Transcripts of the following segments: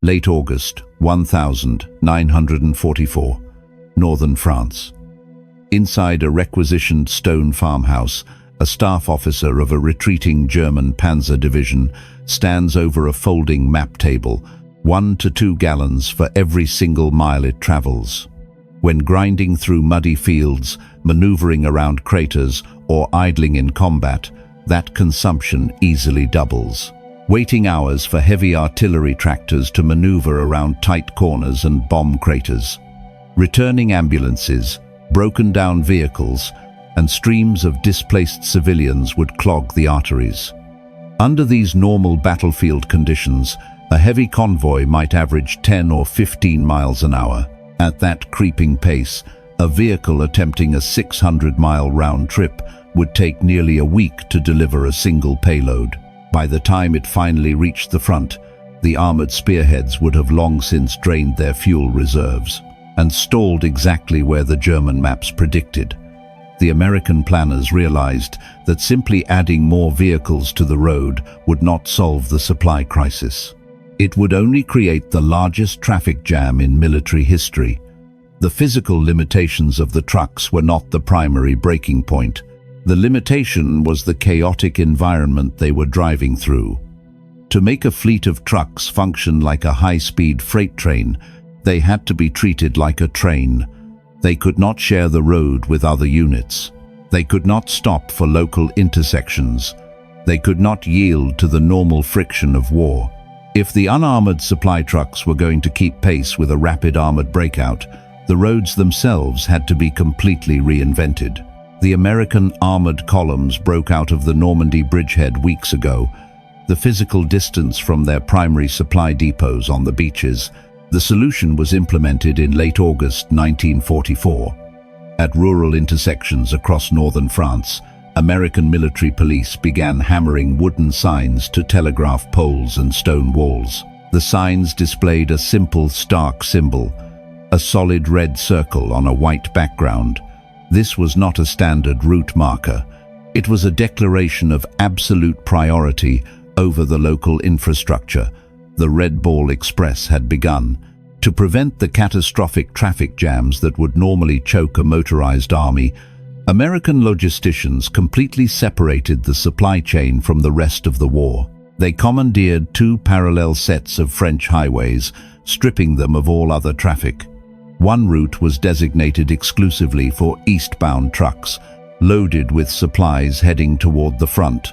Late August 1944, northern France. Inside a requisitioned stone farmhouse, a staff officer of a retreating German panzer division stands over a folding map table, 1 to 2 gallons for every single mile it travels. When grinding through muddy fields, maneuvering around craters, or idling in combat, that consumption easily doubles. Waiting hours for heavy artillery tractors to maneuver around tight corners and bomb craters. Returning ambulances, broken down vehicles, and streams of displaced civilians would clog the arteries. Under these normal battlefield conditions, a heavy convoy might average 10 or 15 miles an hour. At that creeping pace, a vehicle attempting a 600-mile round trip would take nearly a week to deliver a single payload. By the time it finally reached the front, the armored spearheads would have long since drained their fuel reserves and stalled exactly where the German maps predicted. The American planners realized that simply adding more vehicles to the road would not solve the supply crisis. It would only create the largest traffic jam in military history. The physical limitations of the trucks were not the primary breaking point. The limitation was the chaotic environment they were driving through. To make a fleet of trucks function like a high-speed freight train, they had to be treated like a train. They could not share the road with other units. They could not stop for local intersections. They could not yield to the normal friction of war. If the unarmored supply trucks were going to keep pace with a rapid armored breakout, the roads themselves had to be completely reinvented. The American armored columns broke out of the Normandy bridgehead weeks ago. The physical distance from their primary supply depots on the beaches, the solution was implemented in late August 1944. At rural intersections across northern France, American military police began hammering wooden signs to telegraph poles and stone walls. The signs displayed a simple, stark symbol, a solid red circle on a white background. This was not a standard route marker. It was a declaration of absolute priority over the local infrastructure. The Red Ball Express had begun. To prevent the catastrophic traffic jams that would normally choke a motorized army, American logisticians completely separated the supply chain from the rest of the war. They commandeered 2 parallel sets of French highways, stripping them of all other traffic. One route was designated exclusively for eastbound trucks, loaded with supplies heading toward the front.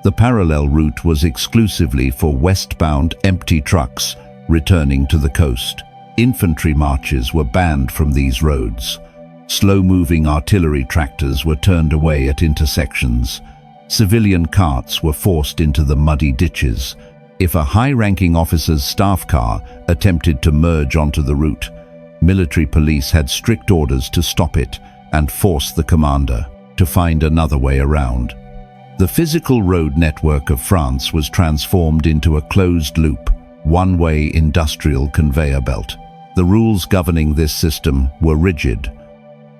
The parallel route was exclusively for westbound empty trucks returning to the coast. Infantry marches were banned from these roads. Slow-moving artillery tractors were turned away at intersections. Civilian carts were forced into the muddy ditches. If a high-ranking officer's staff car attempted to merge onto the route, military police had strict orders to stop it and force the commander to find another way around. The physical road network of France was transformed into a closed-loop, one-way industrial conveyor belt. The rules governing this system were rigid.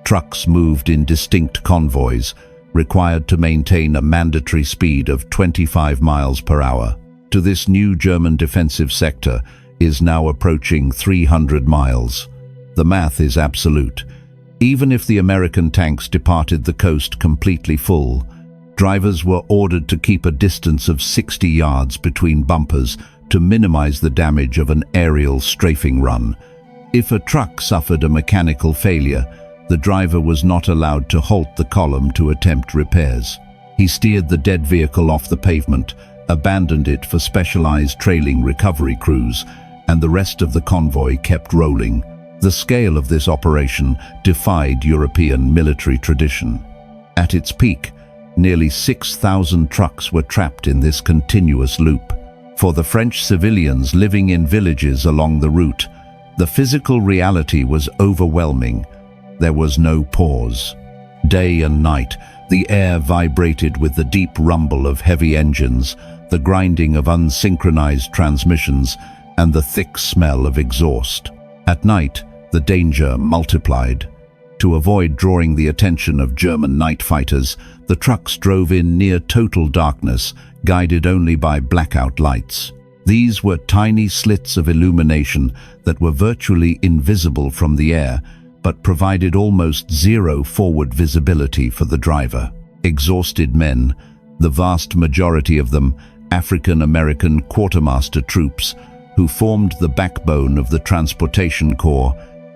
Trucks moved in distinct convoys, required to maintain a mandatory speed of 25 miles per hour. To this new German defensive sector is now approaching 300 miles. The math is absolute. Even if the American tanks departed the coast completely full, drivers were ordered to keep a distance of 60 yards between bumpers to minimize the damage of an aerial strafing run. If a truck suffered a mechanical failure, the driver was not allowed to halt the column to attempt repairs. He steered the dead vehicle off the pavement, abandoned it for specialized trailing recovery crews, and the rest of the convoy kept rolling. The scale of this operation defied European military tradition. At its peak, nearly 6,000 trucks were trapped in this continuous loop. For the French civilians living in villages along the route, the physical reality was overwhelming. There was no pause. Day and night, the air vibrated with the deep rumble of heavy engines, the grinding of unsynchronized transmissions, and the thick smell of exhaust. At night, the danger multiplied. To avoid drawing the attention of German night fighters, the trucks drove in near total darkness, guided only by blackout lights. These were tiny slits of illumination that were virtually invisible from the air, but provided almost zero forward visibility for the driver. Exhausted men, the vast majority of them African-American quartermaster troops, who formed the backbone of the transportation corps,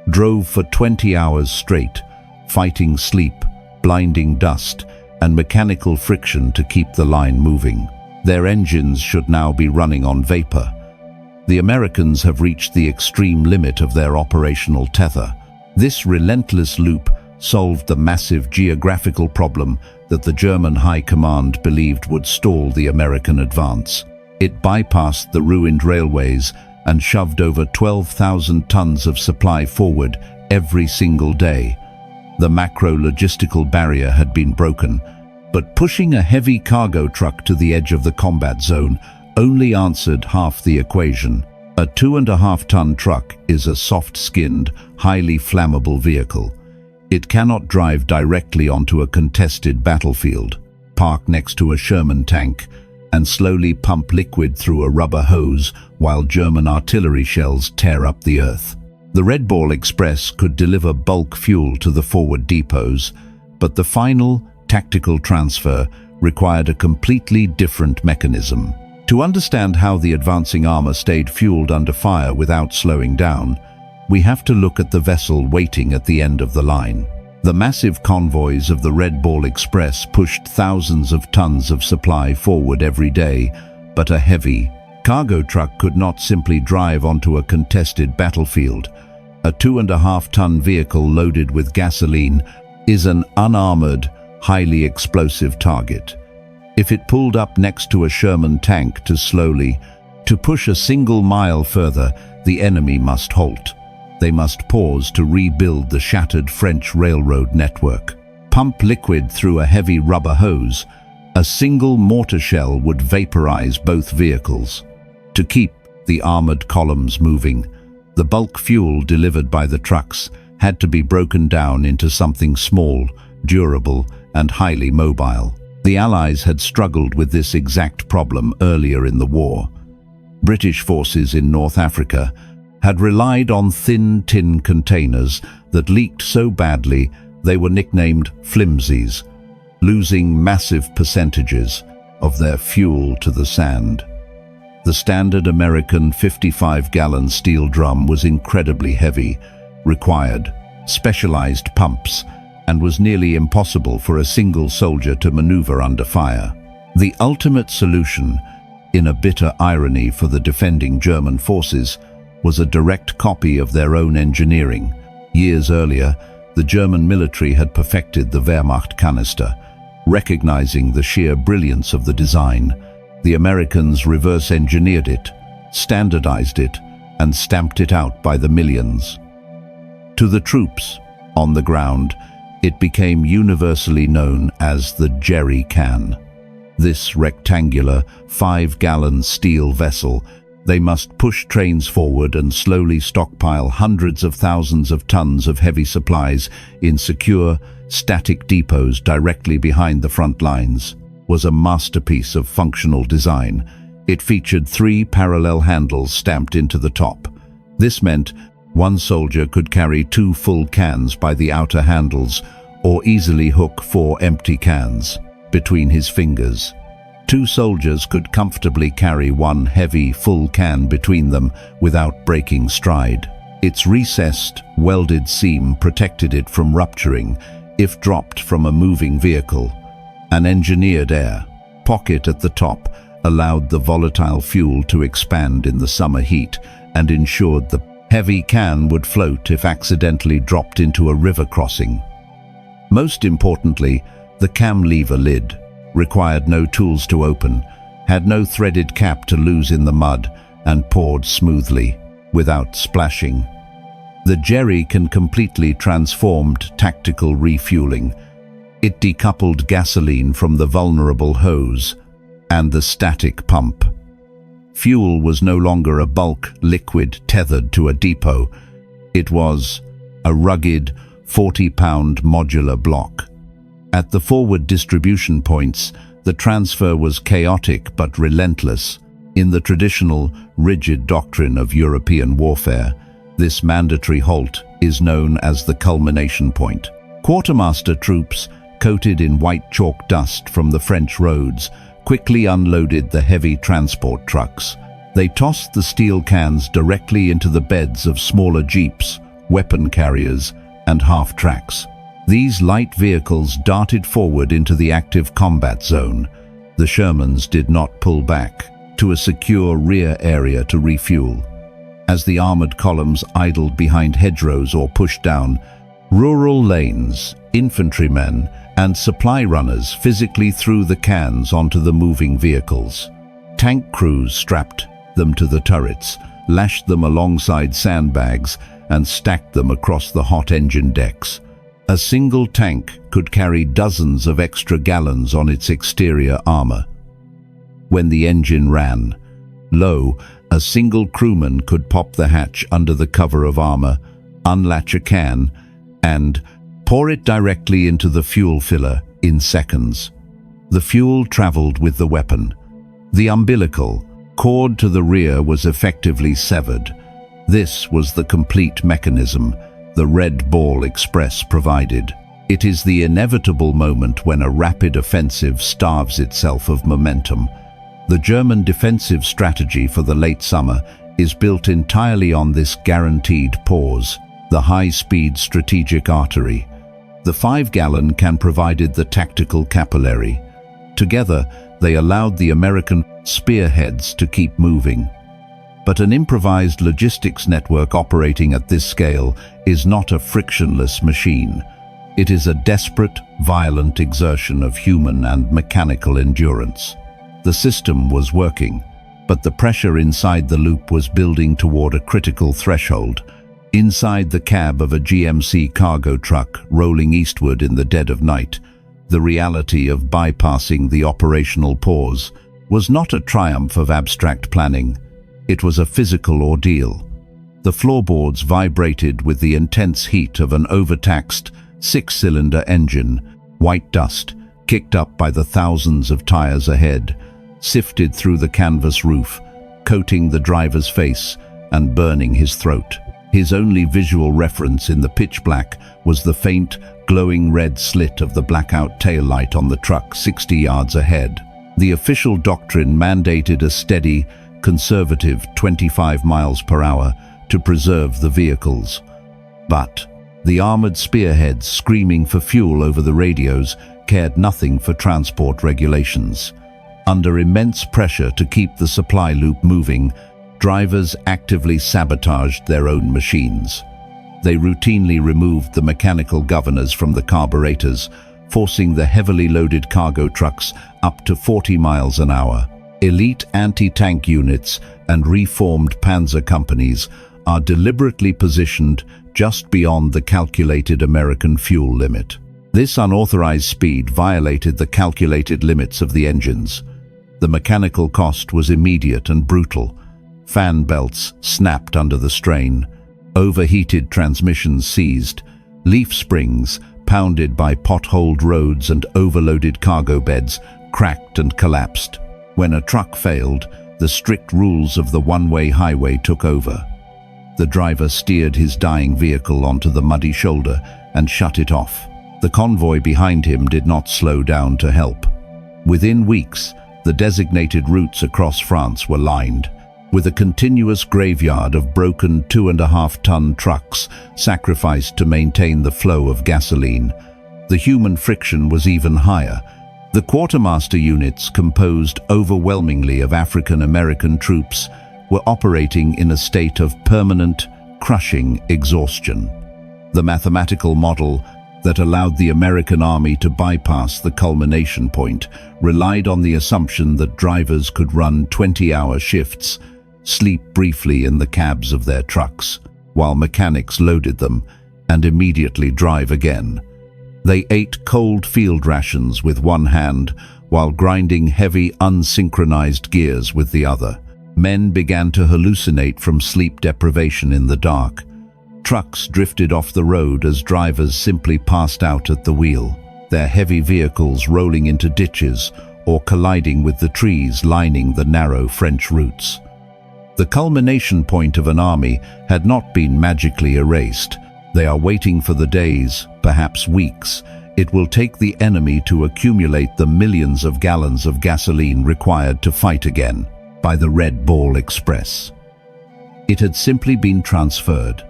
drove for 20 hours straight, fighting sleep, blinding dust, and mechanical friction to keep the line moving. Their engines should now be running on vapor. The Americans have reached the extreme limit of their operational tether. This relentless loop solved the massive geographical problem that the German High Command believed would stall the American advance. It bypassed the ruined railways and shoved over 12,000 tons of supply forward every single day. The macro-logistical barrier had been broken, but pushing a heavy cargo truck to the edge of the combat zone only answered half the equation. A 2.5-ton truck is a soft-skinned, highly flammable vehicle. It cannot drive directly onto a contested battlefield, park next to a Sherman tank, and slowly pump liquid through a rubber hose while German artillery shells tear up the earth. The Red Ball Express could deliver bulk fuel to the forward depots, but the final tactical transfer required a completely different mechanism. To understand how the advancing armor stayed fueled under fire without slowing down, we have to look at the vessel waiting at the end of the line. The massive convoys of the Red Ball Express pushed thousands of tons of supply forward every day, but a heavy cargo truck could not simply drive onto a contested battlefield. A 2.5-ton vehicle loaded with gasoline is an unarmored, highly explosive target. If it pulled up next to a Sherman tank to push a single mile further, the enemy must halt. They must pause to rebuild the shattered French railroad network. Pump liquid through a heavy rubber hose. A single mortar shell would vaporize both vehicles. To keep the armored columns moving, the bulk fuel delivered by the trucks had to be broken down into something small, durable, and highly mobile. The Allies had struggled with this exact problem earlier in the war. British forces in North Africa had relied on thin tin containers that leaked so badly they were nicknamed flimsies, losing massive percentages of their fuel to the sand. The standard American 55-gallon steel drum was incredibly heavy, required specialized pumps, and was nearly impossible for a single soldier to maneuver under fire. The ultimate solution, in a bitter irony for the defending German forces, was a direct copy of their own engineering. Years earlier, the German military had perfected the Wehrmacht canister. Recognizing the sheer brilliance of the design, the Americans reverse-engineered it, standardized it, and stamped it out by the millions. To the troops on the ground, it became universally known as the jerry can. This rectangular, 5-gallon steel vessel, they must push trains forward and slowly stockpile hundreds of thousands of tons of heavy supplies in secure, static depots directly behind the front lines, was a masterpiece of functional design. It featured 3 parallel handles stamped into the top. This meant one soldier could carry 2 full cans by the outer handles or easily hook 4 empty cans between his fingers. 2 soldiers could comfortably carry 1 heavy, full can between them without breaking stride. Its recessed, welded seam protected it from rupturing if dropped from a moving vehicle. An engineered air pocket at the top allowed the volatile fuel to expand in the summer heat and ensured the heavy can would float if accidentally dropped into a river crossing. Most importantly, the cam lever lid required no tools to open, had no threaded cap to lose in the mud, and poured smoothly, without splashing. The jerry can completely transformed tactical refueling. It decoupled gasoline from the vulnerable hose and the static pump. Fuel was no longer a bulk liquid tethered to a depot. It was a rugged, 40-pound modular block. At the forward distribution points, the transfer was chaotic but relentless. In the traditional, rigid doctrine of European warfare, this mandatory halt is known as the culmination point. Quartermaster troops, coated in white chalk dust from the French roads, quickly unloaded the heavy transport trucks. They tossed the steel cans directly into the beds of smaller jeeps, weapon carriers, and half-tracks. These light vehicles darted forward into the active combat zone. The Shermans did not pull back to a secure rear area to refuel. As the armored columns idled behind hedgerows or pushed down rural lanes, infantrymen and supply runners physically threw the cans onto the moving vehicles. Tank crews strapped them to the turrets, lashed them alongside sandbags, and stacked them across the hot engine decks. A single tank could carry dozens of extra gallons on its exterior armor. When the engine ran low, a single crewman could pop the hatch under the cover of armor, unlatch a can, and pour it directly into the fuel filler in seconds. The fuel traveled with the weapon. The umbilical cord to the rear was effectively severed. This was the complete mechanism the Red Ball Express provided. It is the inevitable moment when a rapid offensive starves itself of momentum. The German defensive strategy for the late summer is built entirely on this guaranteed pause, the high-speed strategic artery. The 5-gallon can provided the tactical capillary. Together, they allowed the American spearheads to keep moving. But an improvised logistics network operating at this scale is not a frictionless machine. It is a desperate, violent exertion of human and mechanical endurance. The system was working, but the pressure inside the loop was building toward a critical threshold. Inside the cab of a GMC cargo truck rolling eastward in the dead of night, the reality of bypassing the operational pause was not a triumph of abstract planning. It was a physical ordeal. The floorboards vibrated with the intense heat of an overtaxed 6-cylinder engine. White dust, kicked up by the thousands of tires ahead, sifted through the canvas roof, coating the driver's face and burning his throat. His only visual reference in the pitch black was the faint, glowing red slit of the blackout taillight on the truck 60 yards ahead. The official doctrine mandated a steady, conservative 25 miles per hour to preserve the vehicles. But the armored spearheads screaming for fuel over the radios cared nothing for transport regulations. Under immense pressure to keep the supply loop moving, drivers actively sabotaged their own machines. They routinely removed the mechanical governors from the carburetors, forcing the heavily loaded cargo trucks up to 40 miles an hour. Elite anti-tank units and reformed panzer companies are deliberately positioned just beyond the calculated American fuel limit. This unauthorized speed violated the calculated limits of the engines. The mechanical cost was immediate and brutal. Fan belts snapped under the strain, overheated transmissions seized, leaf springs, pounded by potholed roads and overloaded cargo beds, cracked and collapsed. When a truck failed, the strict rules of the one-way highway took over. The driver steered his dying vehicle onto the muddy shoulder and shut it off. The convoy behind him did not slow down to help. Within weeks, the designated routes across France were lined, with a continuous graveyard of broken 2.5-ton trucks sacrificed to maintain the flow of gasoline. The human friction was even higher. The quartermaster units, composed overwhelmingly of African-American troops, were operating in a state of permanent, crushing exhaustion. The mathematical model that allowed the American army to bypass the culmination point relied on the assumption that drivers could run 20-hour shifts, sleep briefly in the cabs of their trucks, while mechanics loaded them, and immediately drive again. They ate cold field rations with one hand while grinding heavy, unsynchronized gears with the other. Men began to hallucinate from sleep deprivation in the dark. Trucks drifted off the road as drivers simply passed out at the wheel, their heavy vehicles rolling into ditches or colliding with the trees lining the narrow French routes. The culmination point of an army had not been magically erased. They are waiting for the days, perhaps weeks, it will take the enemy to accumulate the millions of gallons of gasoline required to fight again by the Red Ball Express. It had simply been transferred.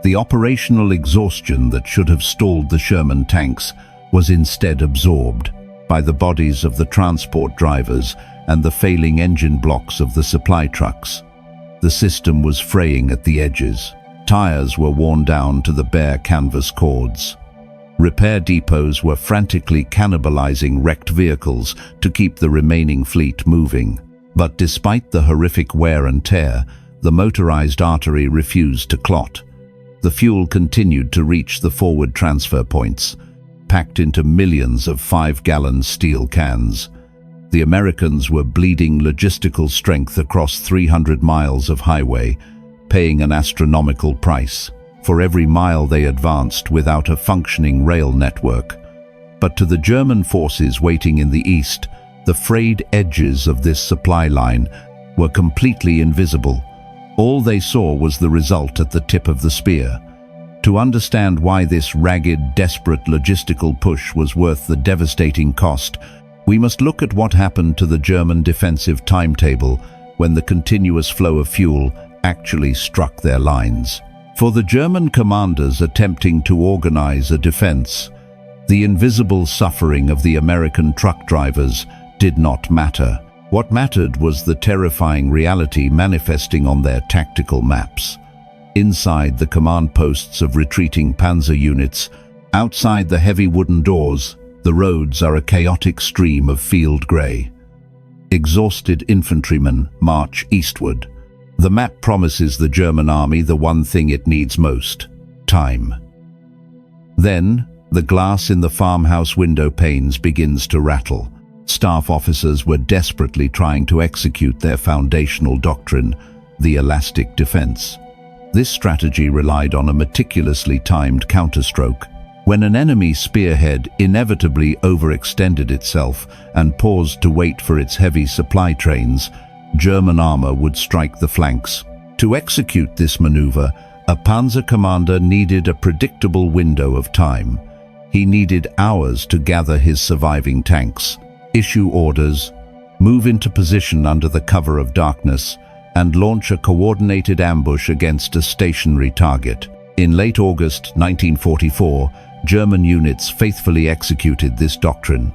The operational exhaustion that should have stalled the Sherman tanks was instead absorbed by the bodies of the transport drivers and the failing engine blocks of the supply trucks. The system was fraying at the edges. Tires were worn down to the bare canvas cords. Repair depots were frantically cannibalizing wrecked vehicles to keep the remaining fleet moving. But despite the horrific wear and tear, the motorized artery refused to clot. The fuel continued to reach the forward transfer points, packed into millions of 5-gallon steel cans. The Americans were bleeding logistical strength across 300 miles of highway, paying an astronomical price for every mile they advanced without a functioning rail network. But to the German forces waiting in the east, the frayed edges of this supply line were completely invisible. All they saw was the result at the tip of the spear. To understand why this ragged, desperate logistical push was worth the devastating cost, we must look at what happened to the German defensive timetable when the continuous flow of fuel actually struck their lines. For the German commanders attempting to organize a defense, the invisible suffering of the American truck drivers did not matter. What mattered was the terrifying reality manifesting on their tactical maps. Inside the command posts of retreating panzer units, outside the heavy wooden doors, the roads are a chaotic stream of field grey. Exhausted infantrymen march eastward. The map promises the German army the one thing it needs most: time. Then, the glass in the farmhouse window panes begins to rattle. Staff officers were desperately trying to execute their foundational doctrine, the elastic defense. This strategy relied on a meticulously timed counterstroke. When an enemy spearhead inevitably overextended itself and paused to wait for its heavy supply trains, German armor would strike the flanks. To execute this maneuver, a panzer commander needed a predictable window of time. He needed hours to gather his surviving tanks, issue orders, move into position under the cover of darkness, and launch a coordinated ambush against a stationary target. In late August 1944, German units faithfully executed this doctrine.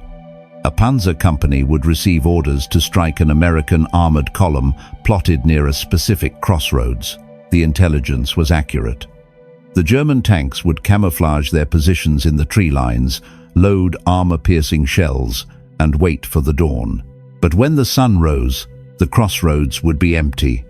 A panzer company would receive orders to strike an American armored column plotted near a specific crossroads. The intelligence was accurate. The German tanks would camouflage their positions in the tree lines, load armor-piercing shells, and wait for the dawn. But when the sun rose, the crossroads would be empty.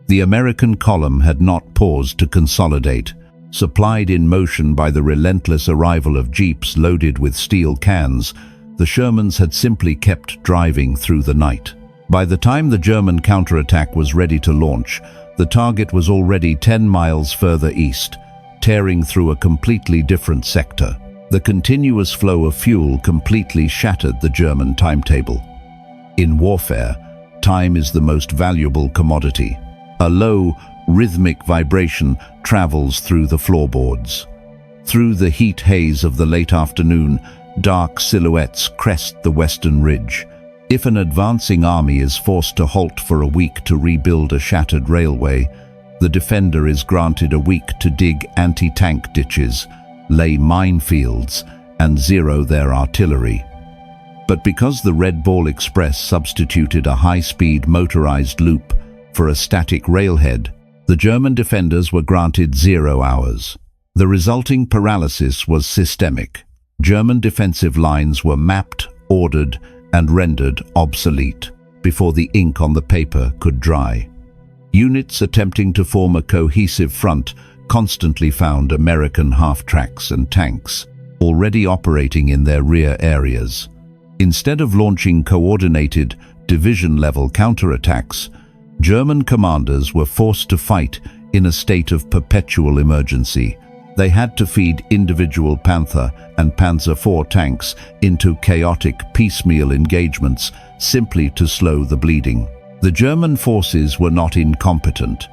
The American column had not paused to consolidate. Supplied in motion by the relentless arrival of jeeps loaded with steel cans, the Shermans had simply kept driving through the night. By the time the German counterattack was ready to launch, the target was already 10 miles further east, tearing through a completely different sector. The continuous flow of fuel completely shattered the German timetable. In warfare, time is the most valuable commodity. A low, rhythmic vibration travels through the floorboards. Through the heat haze of the late afternoon, dark silhouettes crest the western ridge. If an advancing army is forced to halt for a week to rebuild a shattered railway, the defender is granted a week to dig anti-tank ditches, lay minefields, and zero their artillery. But because the Red Ball Express substituted a high-speed motorized loop for a static railhead, the German defenders were granted 0 hours. The resulting paralysis was systemic. German defensive lines were mapped, ordered, and rendered obsolete before the ink on the paper could dry. Units attempting to form a cohesive front constantly found American half-tracks and tanks already operating in their rear areas. Instead of launching coordinated, division-level counterattacks, German commanders were forced to fight in a state of perpetual emergency. They had to feed individual Panther and Panzer IV tanks into chaotic piecemeal engagements simply to slow the bleeding. The German forces were not incompetent.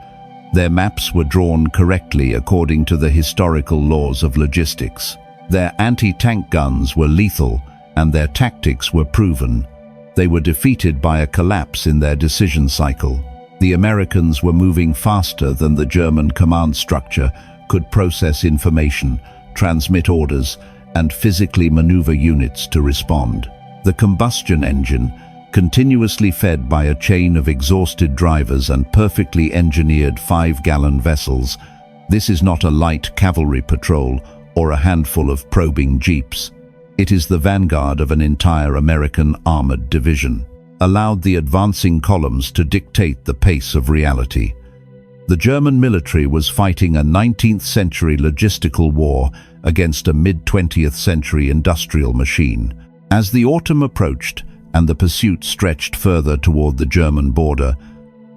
Their maps were drawn correctly according to the historical laws of logistics. Their anti-tank guns were lethal, and their tactics were proven. They were defeated by a collapse in their decision cycle. The Americans were moving faster than the German command structure could process information, transmit orders, and physically maneuver units to respond. The combustion engine, continuously fed by a chain of exhausted drivers and perfectly engineered 5-gallon vessels, this is not a light cavalry patrol or a handful of probing jeeps. It is the vanguard of an entire American armored division, allowed the advancing columns to dictate the pace of reality. The German military was fighting a 19th century logistical war against a mid-20th century industrial machine. As the autumn approached and the pursuit stretched further toward the German border,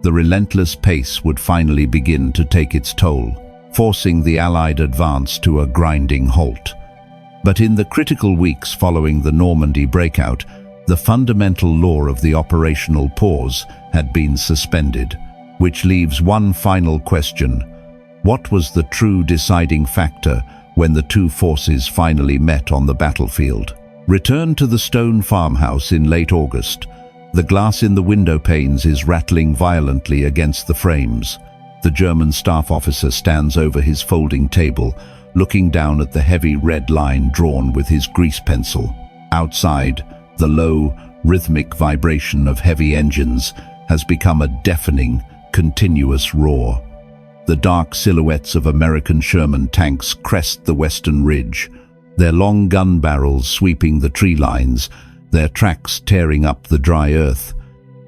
the relentless pace would finally begin to take its toll, forcing the Allied advance to a grinding halt. But in the critical weeks following the Normandy breakout, the fundamental law of the operational pause had been suspended, which leaves one final question. What was the true deciding factor when the two forces finally met on the battlefield? Return to the stone farmhouse in late August. The glass in the window panes is rattling violently against the frames. The German staff officer stands over his folding table, looking down at the heavy red line drawn with his grease pencil. Outside, the low, rhythmic vibration of heavy engines has become a deafening, continuous roar. The dark silhouettes of American Sherman tanks crest the western ridge, their long gun barrels sweeping the tree lines, their tracks tearing up the dry earth.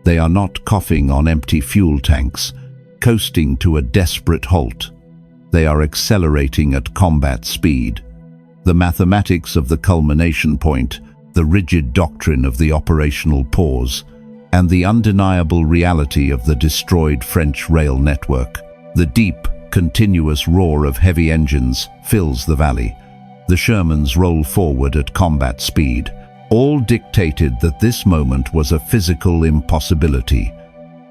They are not coughing on empty fuel tanks, coasting to a desperate halt. They are accelerating at combat speed. The mathematics of the culmination point, the rigid doctrine of the operational pause, and the undeniable reality of the destroyed French rail network. The deep, continuous roar of heavy engines fills the valley. The Shermans roll forward at combat speed, all dictated that this moment was a physical impossibility.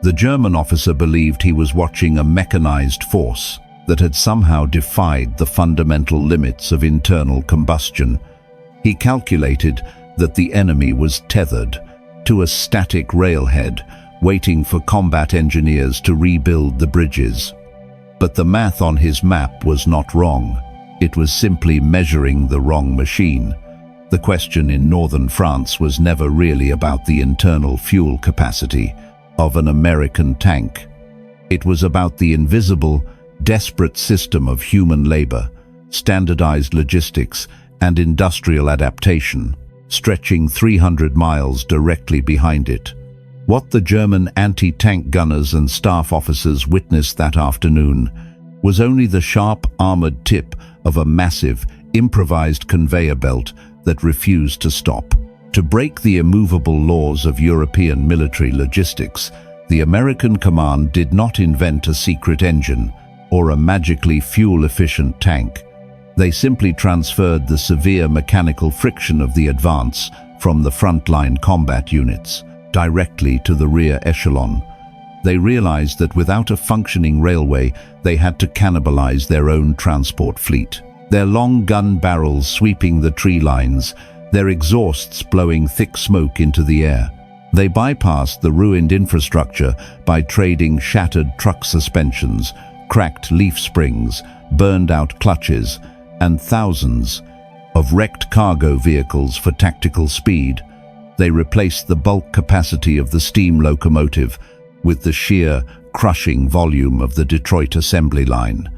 The German officer believed he was watching a mechanized force that had somehow defied the fundamental limits of internal combustion. He calculated that the enemy was tethered to a static railhead, waiting for combat engineers to rebuild the bridges. But the math on his map was not wrong. It was simply measuring the wrong machine. The question in northern France was never really about the internal fuel capacity of an American tank. It was about the invisible, desperate system of human labor, standardized logistics, and industrial adaptation, stretching 300 miles directly behind it. What the German anti-tank gunners and staff officers witnessed that afternoon was only the sharp armored tip of a massive, improvised conveyor belt that refused to stop. To break the immovable laws of European military logistics, the American command did not invent a secret engine or a magically fuel-efficient tank. They simply transferred the severe mechanical friction of the advance from the frontline combat units directly to the rear echelon. They realized that without a functioning railway, they had to cannibalize their own transport fleet. Their long gun barrels sweeping the tree lines, their exhausts blowing thick smoke into the air. They bypassed the ruined infrastructure by trading shattered truck suspensions, cracked leaf springs, burned-out clutches, and thousands of wrecked cargo vehicles for tactical speed. They replaced the bulk capacity of the steam locomotive with the sheer, crushing volume of the Detroit assembly line.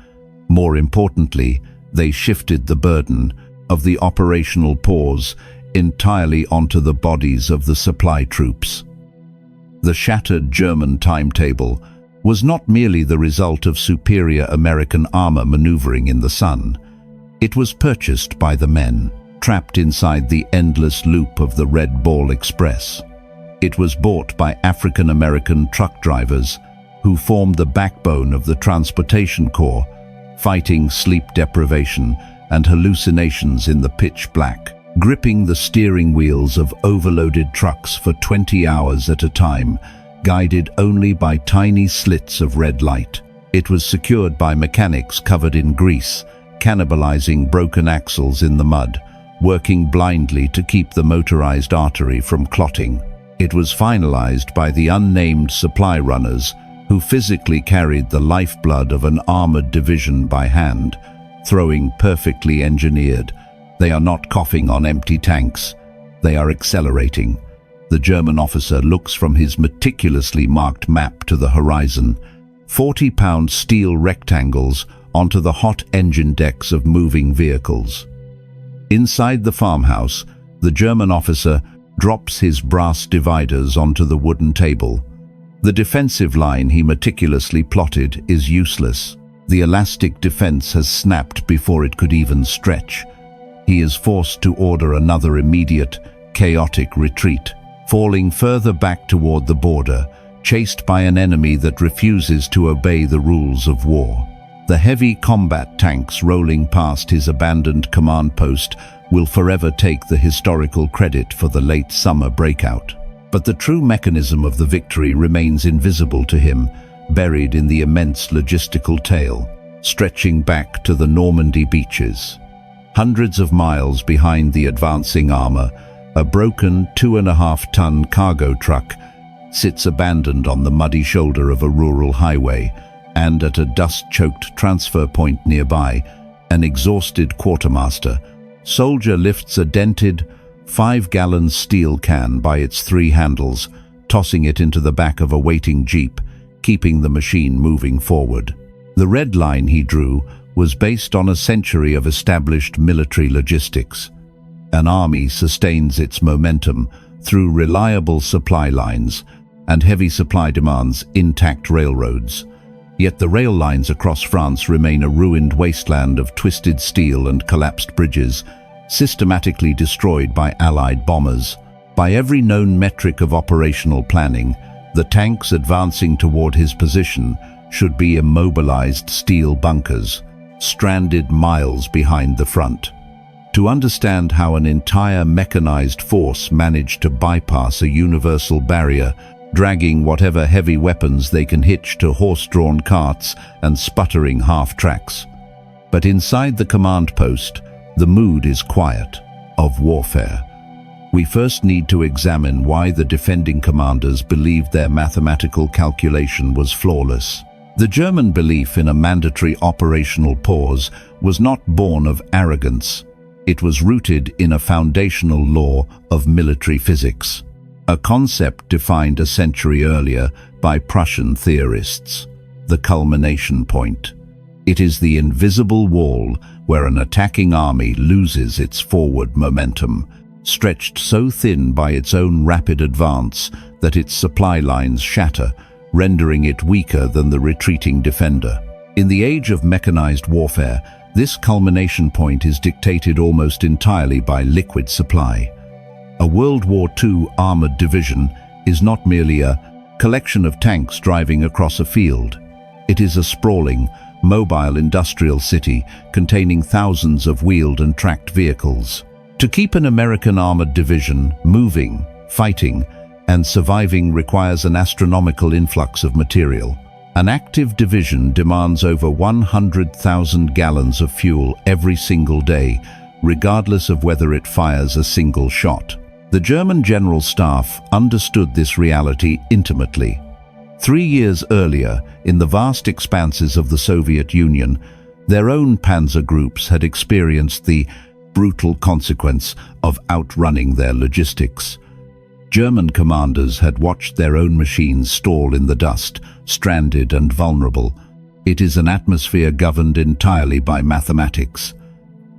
More importantly, they shifted the burden of the operational pause entirely onto the bodies of the supply troops. The shattered German timetable was not merely the result of superior American armor maneuvering in the sun. It was purchased by the men, trapped inside the endless loop of the Red Ball Express. It was bought by African-American truck drivers who formed the backbone of the transportation corps, fighting sleep deprivation and hallucinations in the pitch black, gripping the steering wheels of overloaded trucks for 20 hours at a time, guided only by tiny slits of red light. It was secured by mechanics covered in grease, cannibalizing broken axles in the mud, working blindly to keep the motorized artery from clotting. It was finalized by the unnamed supply runners who physically carried the lifeblood of an armored division by hand, throwing perfectly engineered. They are not coughing on empty tanks. They are accelerating. The German officer looks from his meticulously marked map to the horizon, 40-pound steel rectangles onto the hot engine decks of moving vehicles. Inside the farmhouse, the German officer drops his brass dividers onto the wooden table. The defensive line he meticulously plotted is useless. The elastic defense has snapped before it could even stretch. He is forced to order another immediate, chaotic retreat, falling further back toward the border, chased by an enemy that refuses to obey the rules of war. The heavy combat tanks rolling past his abandoned command post will forever take the historical credit for the late summer breakout. But the true mechanism of the victory remains invisible to him, buried in the immense logistical tale, stretching back to the Normandy beaches. Hundreds of miles behind the advancing armor, a broken 2.5-ton cargo truck sits abandoned on the muddy shoulder of a rural highway, and at a dust-choked transfer point nearby, an exhausted quartermaster soldier lifts a dented, 5-gallon steel can by its 3 handles, tossing it into the back of a waiting jeep, keeping the machine moving forward. The red line he drew was based on a century of established military logistics. An army sustains its momentum through reliable supply lines and heavy supply demands intact railroads. Yet the rail lines across France remain a ruined wasteland of twisted steel and collapsed bridges, systematically destroyed by Allied bombers. By every known metric of operational planning, the tanks advancing toward his position should be immobilized steel bunkers, stranded miles behind the front. To understand how an entire mechanized force managed to bypass a universal barrier, dragging whatever heavy weapons they can hitch to horse-drawn carts and sputtering half-tracks. But inside the command post, the mood is quiet, of warfare. We first need to examine why the defending commanders believed their mathematical calculation was flawless. The German belief in a mandatory operational pause was not born of arrogance. It was rooted in a foundational law of military physics, a concept defined a century earlier by Prussian theorists, the culmination point. It is the invisible wall where an attacking army loses its forward momentum, stretched so thin by its own rapid advance that its supply lines shatter, rendering it weaker than the retreating defender. In the age of mechanized warfare, this culmination point is dictated almost entirely by liquid supply. A World War II armored division is not merely a collection of tanks driving across a field. It is a sprawling, mobile industrial city containing thousands of wheeled and tracked vehicles. To keep an American armored division moving, fighting, and surviving requires an astronomical influx of material. An active division demands over 100,000 gallons of fuel every single day, regardless of whether it fires a single shot. The German General Staff understood this reality intimately. 3 years earlier, in the vast expanses of the Soviet Union, their own panzer groups had experienced the brutal consequence of outrunning their logistics. German commanders had watched their own machines stall in the dust, stranded and vulnerable. It is an atmosphere governed entirely by mathematics.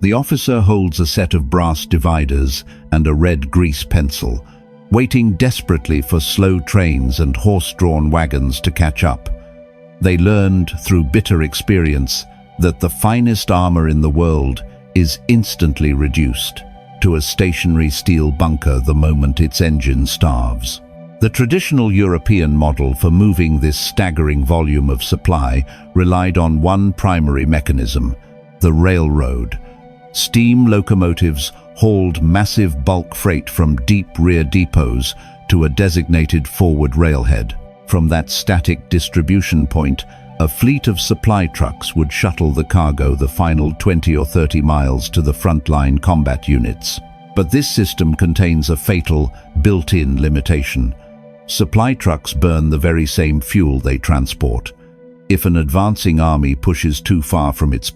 The officer holds a set of brass dividers and a red grease pencil, waiting desperately for slow trains and horse-drawn wagons to catch up. They learned through bitter experience that the finest armor in the world is instantly reduced to a stationary steel bunker the moment its engine starves. The traditional European model for moving this staggering volume of supply relied on one primary mechanism: the railroad. Steam locomotives hauled massive bulk freight from deep rear depots to a designated forward railhead. From that static distribution point, a fleet of supply trucks would shuttle the cargo the final 20 or 30 miles to the frontline combat units. But this system contains a fatal, built-in limitation. Supply trucks burn the very same fuel they transport. If an advancing army pushes too far from its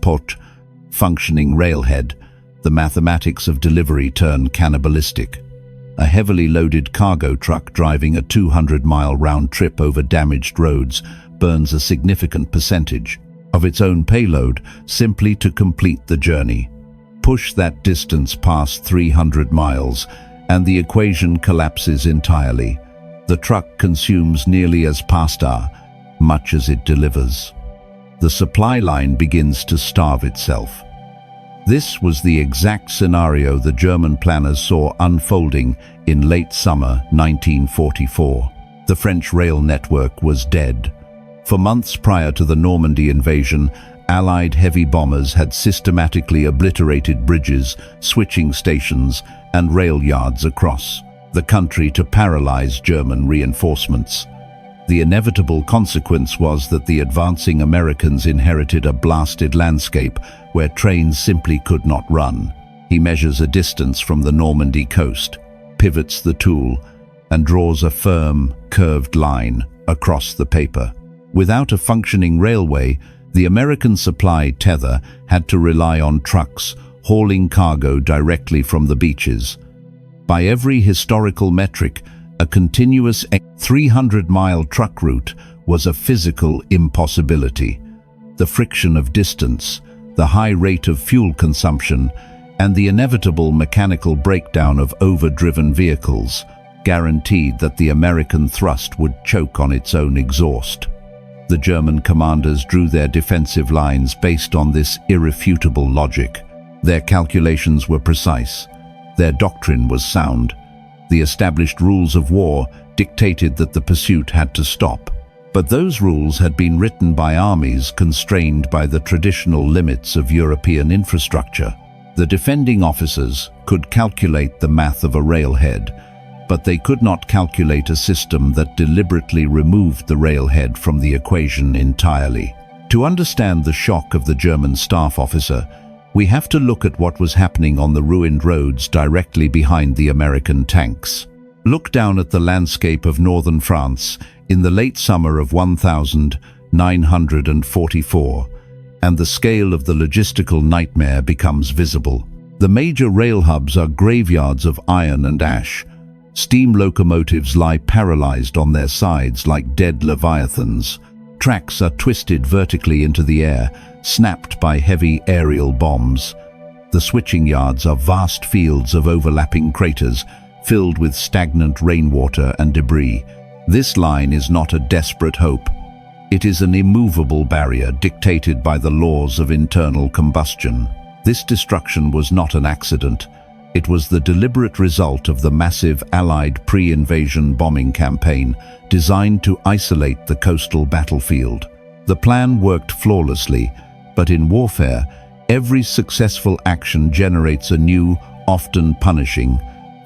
functioning railhead, the mathematics of delivery turn cannibalistic. A heavily loaded cargo truck driving a 200-mile round trip over damaged roads burns a significant percentage of its own payload simply to complete the journey. Push that distance past 300 miles, and the equation collapses entirely. The truck consumes nearly as much as it delivers. The supply line begins to starve itself. This was the exact scenario the German planners saw unfolding in late summer 1944. The French rail network was dead. For months prior to the Normandy invasion, Allied heavy bombers had systematically obliterated bridges, switching stations, and rail yards across the country to paralyze German reinforcements. The inevitable consequence was that the advancing Americans inherited a blasted landscape where trains simply could not run. He measures a distance from the Normandy coast, pivots the tool, and draws a firm, curved line across the paper. Without a functioning railway, the American supply tether had to rely on trucks hauling cargo directly from the beaches. By every historical metric, a continuous 300-mile truck route was a physical impossibility. The friction of distance, the high rate of fuel consumption, and the inevitable mechanical breakdown of overdriven vehicles guaranteed that the American thrust would choke on its own exhaust. The German commanders drew their defensive lines based on this irrefutable logic. Their calculations were precise. Their doctrine was sound. The established rules of war dictated that the pursuit had to stop. But those rules had been written by armies constrained by the traditional limits of European infrastructure. The defending officers could calculate the math of a railhead, but they could not calculate a system that deliberately removed the railhead from the equation entirely. To understand the shock of the German staff officer, we have to look at what was happening on the ruined roads directly behind the American tanks. Look down at the landscape of northern France in the late summer of 1944, and the scale of the logistical nightmare becomes visible. The major rail hubs are graveyards of iron and ash. Steam locomotives lie paralyzed on their sides like dead leviathans. Tracks are twisted vertically into the air, snapped by heavy aerial bombs. The switching yards are vast fields of overlapping craters filled with stagnant rainwater and debris. This line is not a desperate hope. It is an immovable barrier dictated by the laws of internal combustion. This destruction was not an accident. It was the deliberate result of the massive Allied pre-invasion bombing campaign designed to isolate the coastal battlefield. The plan worked flawlessly, but in warfare, every successful action generates a new, often punishing,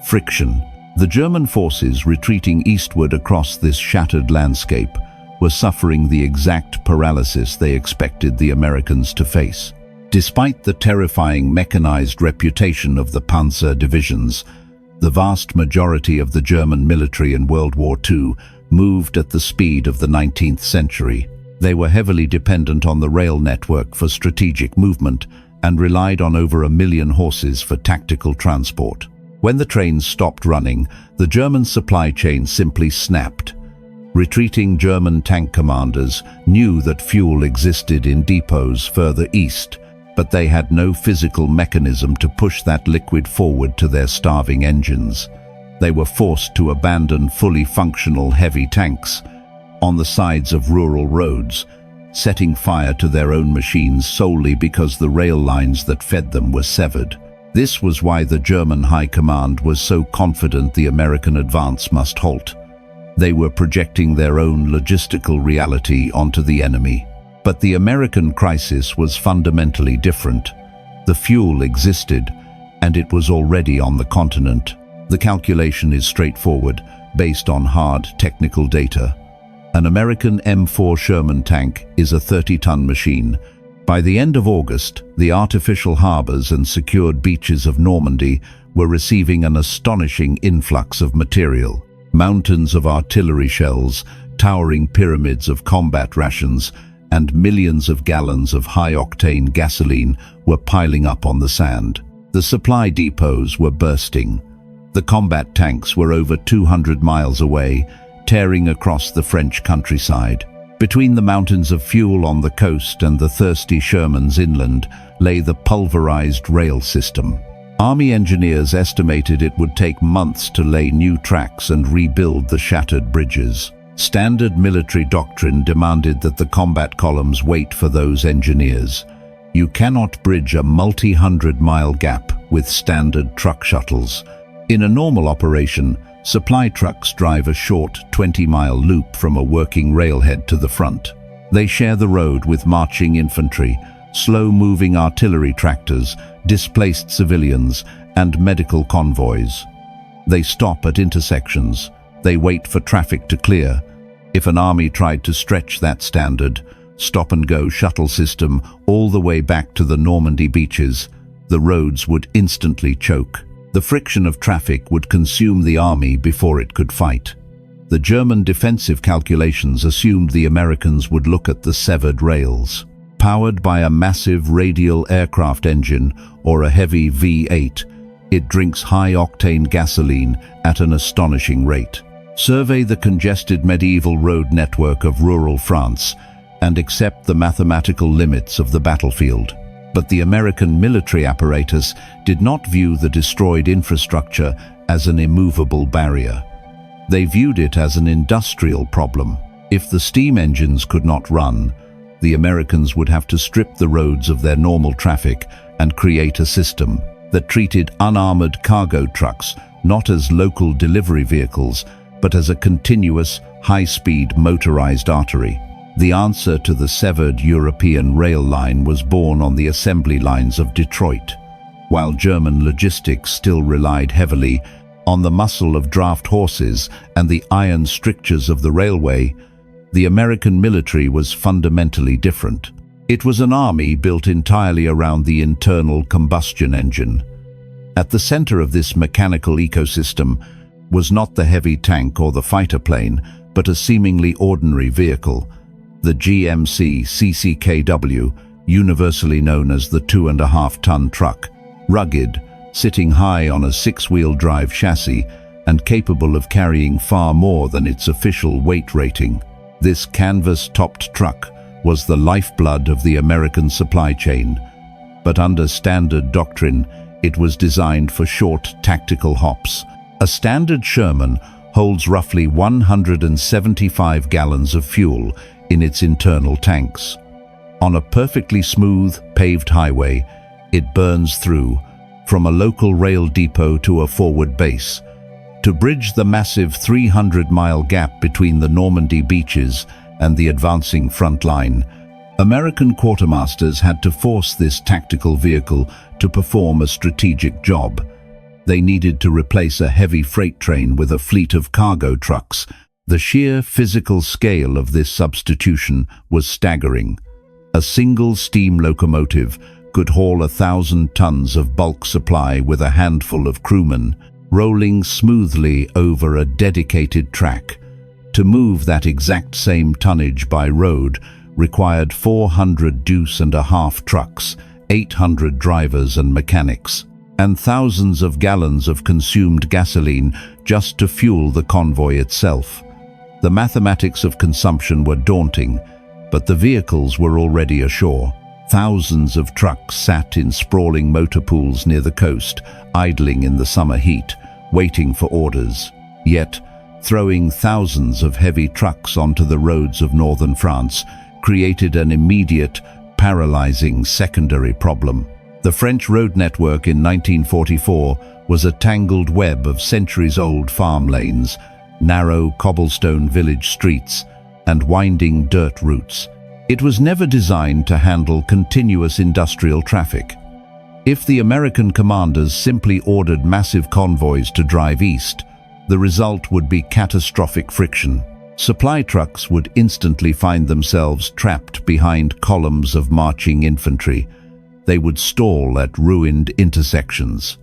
friction. The German forces retreating eastward across this shattered landscape were suffering the exact paralysis they expected the Americans to face. Despite the terrifying mechanized reputation of the Panzer divisions, the vast majority of the German military in World War II moved at the speed of the 19th century. They were heavily dependent on the rail network for strategic movement and relied on over 1 million horses for tactical transport. When the trains stopped running, the German supply chain simply snapped. Retreating German tank commanders knew that fuel existed in depots further east, but they had no physical mechanism to push that liquid forward to their starving engines. They were forced to abandon fully functional heavy tanks on the sides of rural roads, setting fire to their own machines solely because the rail lines that fed them were severed. This was why the German High Command was so confident the American advance must halt. They were projecting their own logistical reality onto the enemy. But the American crisis was fundamentally different. The fuel existed, and it was already on the continent. The calculation is straightforward, based on hard technical data. An American M4 Sherman tank is a 30-ton machine. By the end of August, the artificial harbors and secured beaches of Normandy were receiving an astonishing influx of material. Mountains of artillery shells, towering pyramids of combat rations, and millions of gallons of high-octane gasoline were piling up on the sand. The supply depots were bursting. The combat tanks were over 200 miles away, tearing across the French countryside. Between the mountains of fuel on the coast and the thirsty Shermans inland lay the pulverized rail system. Army engineers estimated it would take months to lay new tracks and rebuild the shattered bridges. Standard military doctrine demanded that the combat columns wait for those engineers. You cannot bridge a multi-hundred-mile gap with standard truck shuttles. In a normal operation, supply trucks drive a short 20-mile loop from a working railhead to the front. They share the road with marching infantry, slow-moving artillery tractors, displaced civilians, and medical convoys. They stop at intersections. They wait for traffic to clear. If an army tried to stretch that standard, stop-and-go shuttle system all the way back to the Normandy beaches, the roads would instantly choke. The friction of traffic would consume the army before it could fight. The German defensive calculations assumed the Americans would look at the severed rails. Powered by a massive radial aircraft engine or a heavy V8, it drinks high-octane gasoline at an astonishing rate. Survey the congested medieval road network of rural France and accept the mathematical limits of the battlefield. But the American military apparatus did not view the destroyed infrastructure as an immovable barrier. They viewed it as an industrial problem. If the steam engines could not run, the Americans would have to strip the roads of their normal traffic and create a system that treated unarmored cargo trucks not as local delivery vehicles, but as a continuous, high-speed motorized artery. The answer to the severed European rail line was born on the assembly lines of Detroit. While German logistics still relied heavily on the muscle of draft horses and the iron strictures of the railway, the American military was fundamentally different. It was an army built entirely around the internal combustion engine. At the center of this mechanical ecosystem was not the heavy tank or the fighter plane, but a seemingly ordinary vehicle, the GMC CCKW, universally known as the 2.5-ton truck. Rugged, sitting high on a 6-wheel drive chassis, and capable of carrying far more than its official weight rating. This canvas-topped truck was the lifeblood of the American supply chain, but under standard doctrine, it was designed for short tactical hops. A standard Sherman holds roughly 175 gallons of fuel in its internal tanks. On a perfectly smooth, paved highway, it burns through, from a local rail depot to a forward base. To bridge the massive 300-mile gap between the Normandy beaches and the advancing front line, American quartermasters had to force this tactical vehicle to perform a strategic job. They needed to replace a heavy freight train with a fleet of cargo trucks. The sheer physical scale of this substitution was staggering. A single steam locomotive could haul 1,000 tons of bulk supply with a handful of crewmen, rolling smoothly over a dedicated track. To move that exact same tonnage by road required 400 deuce-and-a-half trucks, 800 drivers and mechanics, and thousands of gallons of consumed gasoline just to fuel the convoy itself. The mathematics of consumption were daunting, but the vehicles were already ashore. Thousands of trucks sat in sprawling motor pools near the coast, idling in the summer heat, waiting for orders. Yet, throwing thousands of heavy trucks onto the roads of northern France created an immediate, paralyzing secondary problem. The French road network in 1944 was a tangled web of centuries-old farm lanes, narrow cobblestone village streets, and winding dirt routes. It was never designed to handle continuous industrial traffic. If the American commanders simply ordered massive convoys to drive east, the result would be catastrophic friction. Supply trucks would instantly find themselves trapped behind columns of marching infantry. They would stall at ruined intersections.